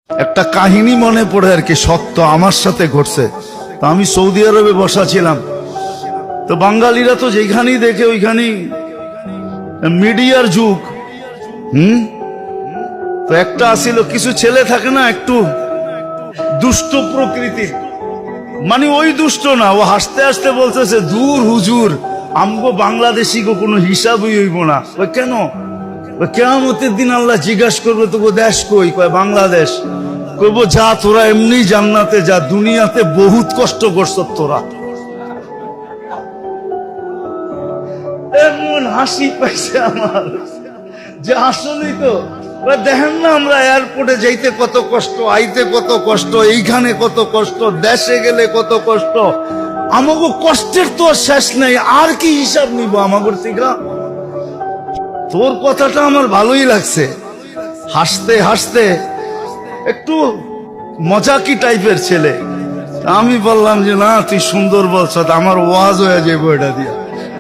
একটা কাহিনী মনে পড়ে আর কি, সত্য আমার সাথে ঘটছে। তো আমি সৌদি আরবে বসা ছিলাম, তো বাঙালিরা তো যেখানেই দেখে ওইখানেই মিডিয়ার যুগ। তো একটা আসিল, কিছু ছেলে থাকে না একটু দুষ্ট প্রকৃতির, মানে ওই দুষ্ট না, ও হাসতে হাসতে বলতেছে, দূর হুজুর, আমগো বাংলাদেশি গো কোনো হিসাবই হইব না। ওই কেন? কিয়ামতের দিন আল্লাহ জিজ্ঞাসা করবে, তোকে দেশ কই? কয় বাংলাদেশ। কইব যা, তোরা এমনি জান্নাতে যা, দুনিয়াতে বহুত কষ্ট করছ তোরা। এমন হাসি পাইছে আমার যে আসলেই তো দেখেন না, আমরা এয়ারপোর্টে যাইতে কত কষ্ট, আইতে কত কষ্ট, এইখানে কত কষ্ট, দেশে গেলে কত কষ্ট। আমাকে কষ্টের তো শেষ নেই, আর কি হিসাব নিব আমাগর থেকে? তোর কথাটা আমার ভালোই লাগছে, হাসতে হাসতে একটু মজাকি টাইপের ছেলে। আমি বললাম যে না, তুই সুন্দর বলছ, আমার ওয়াজ হয়ে যাবো এটা দিয়া।